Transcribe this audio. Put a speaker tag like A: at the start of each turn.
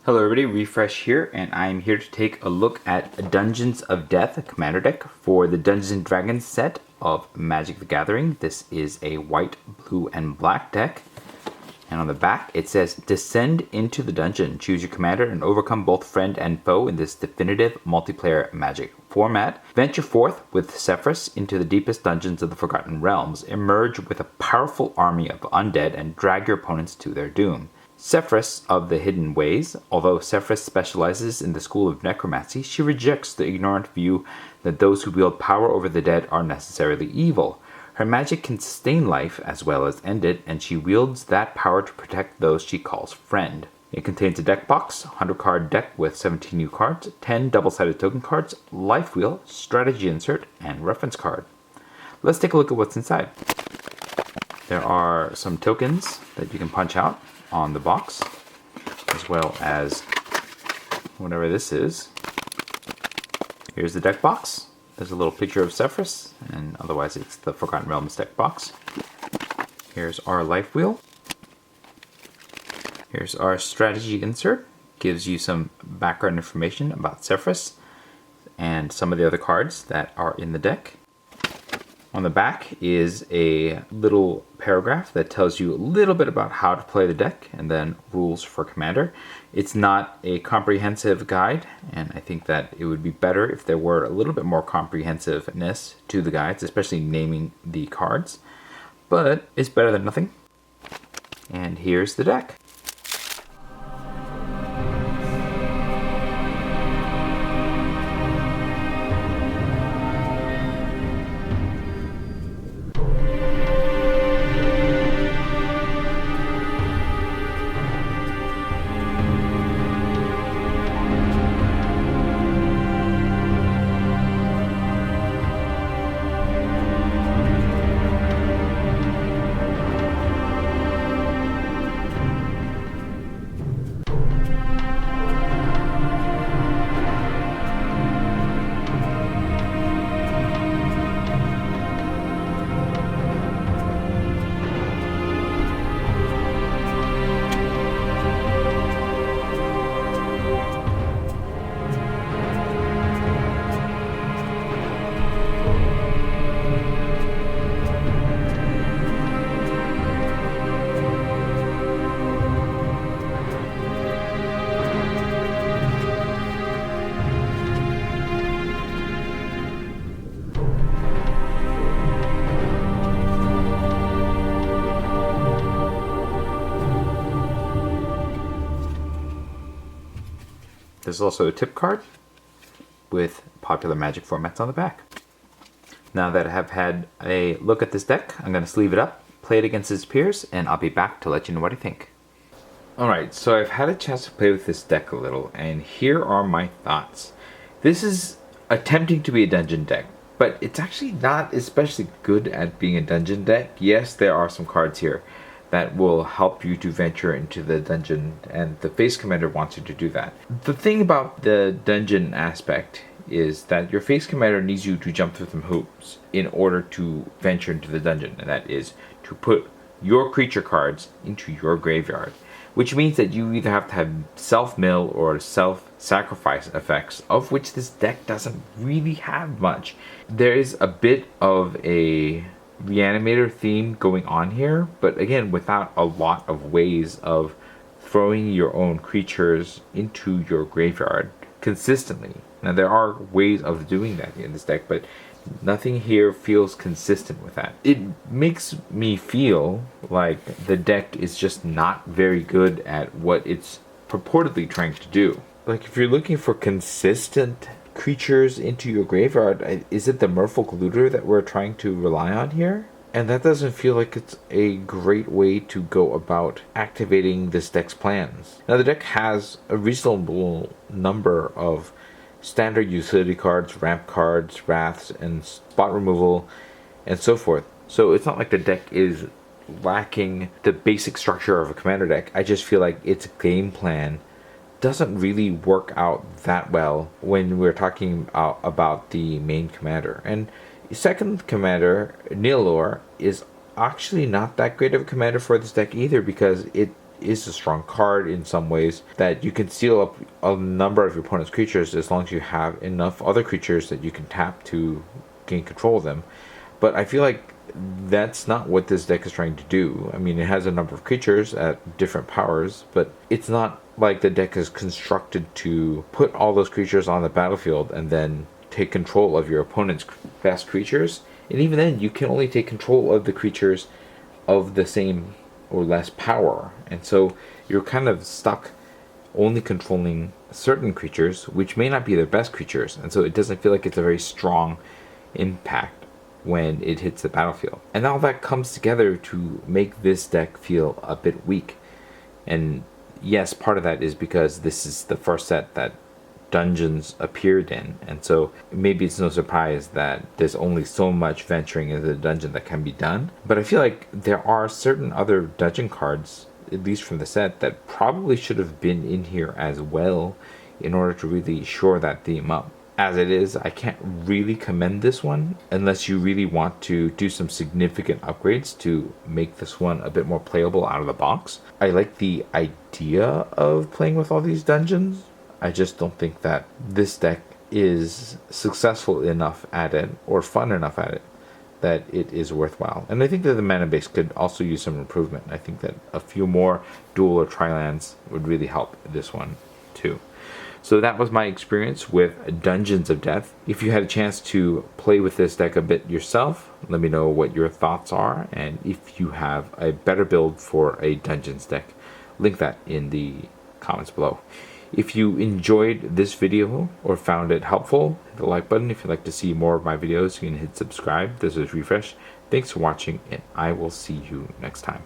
A: Hello everybody, Refresh here, and I'm here to take a look at Dungeons of Death, a commander deck for the Dungeons and Dragons set of Magic the Gathering. This is a white, blue, and black deck. And on the back it says, descend into the dungeon, choose your commander, and overcome both friend and foe in this definitive multiplayer Magic format. Venture forth with Sephrus into the deepest dungeons of the Forgotten Realms. Emerge with a powerful army of undead and drag your opponents to their doom. Sephrus of the Hidden Ways. Although Sephrus specializes in the school of necromancy, she rejects the ignorant view that those who wield power over the dead are necessarily evil. Her magic can sustain life as well as end it, and she wields that power to protect those she calls friend. It contains a deck box, 100-card deck with 17 new cards, 10 double-sided token cards, life wheel, strategy insert, and reference card. Let's take a look at what's inside. There are some tokens that you can punch out on the box, as well as whatever this is. Here's the deck box. There's a little picture of Sephrus, and otherwise it's the Forgotten Realms deck box. Here's our life wheel. Here's our strategy insert. Gives you some background information about Sephrus and some of the other cards that are in the deck. On the back is a little paragraph that tells you a little bit about how to play the deck and then rules for commander. It's not a comprehensive guide, and I think that it would be better if there were a little bit more comprehensiveness to the guides, especially naming the cards. But it's better than nothing. And here's the deck. There's also a tip card with popular Magic formats on the back. Now that I have had a look at this deck, I'm going to sleeve it up, play it against its peers, and I'll be back to let you know what I think. Alright, so I've had a chance to play with this deck a little, and here are my thoughts. This is attempting to be a dungeon deck, but it's actually not especially good at being a dungeon deck. Yes, there are some cards here that will help you to venture into the dungeon, and the face commander wants you to do that. The thing about the dungeon aspect is that your face commander needs you to jump through some hoops in order to venture into the dungeon, and that is to put your creature cards into your graveyard, which means that you either have to have self-mill or self-sacrifice effects, of which this deck doesn't really have much. There is a bit of a Reanimator theme going on here, but again without a lot of ways of throwing your own creatures into your graveyard consistently. Now there are ways of doing that in this deck, but nothing here feels consistent with that. It makes me feel like the deck is just not very good at what it's purportedly trying to do. Like, if you're looking for consistent creatures into your graveyard, is it the Merfolk Looter that we're trying to rely on here? And that doesn't feel like it's a great way to go about activating this deck's plans. Now the deck has a reasonable number of standard utility cards, ramp cards, wraths, and spot removal, and so forth. So it's not like the deck is lacking the basic structure of a commander deck. I just feel like its game plan doesn't really work out that well when we're talking about the main commander. And second commander, Nilor, is actually not that great of a commander for this deck either, because it
B: is a strong card in some ways, that you can seal up a number of your opponent's creatures as long as you have enough other creatures that you can tap to gain control of them. But I feel like that's not what this deck is trying to do. I mean, it has a number of creatures at different powers, but it's not like the deck is constructed to put all those creatures on the battlefield and then take control of your opponent's best creatures. And even then, you can only take control of the creatures of the same or less power. And so you're kind of stuck only controlling certain creatures, which may not be their best creatures. And so it doesn't feel like it's a very strong impact when it hits the battlefield. And all that comes together to make this deck feel a bit weak. And yes, part of that is because this is the first set that dungeons appeared in, and so maybe it's no surprise that there's only so much venturing into the dungeon that can be done. But I feel like there are certain other dungeon cards, at least from the set, that probably should have been in here as well in order to really shore that theme up. As it is, I can't really commend this one unless you really want to do some significant upgrades to make this one a bit more playable out of the box. I like the idea of playing with all these dungeons. I just don't think that this deck is successful enough at it or fun enough at it that it is worthwhile. And I think that the mana base could also use some improvement. I think that a few more dual or tri-lands would really help this one too. So that was my experience with Dungeons of Death. If you had a chance to play with this deck a bit yourself, let me know what your thoughts are, and if you have a better build for a Dungeons deck, link that in the comments below. If you enjoyed this video or found it helpful, hit the like button. If you'd like to see more of my videos, you can hit subscribe. This is Refresh. Thanks for watching, and I will see you next time.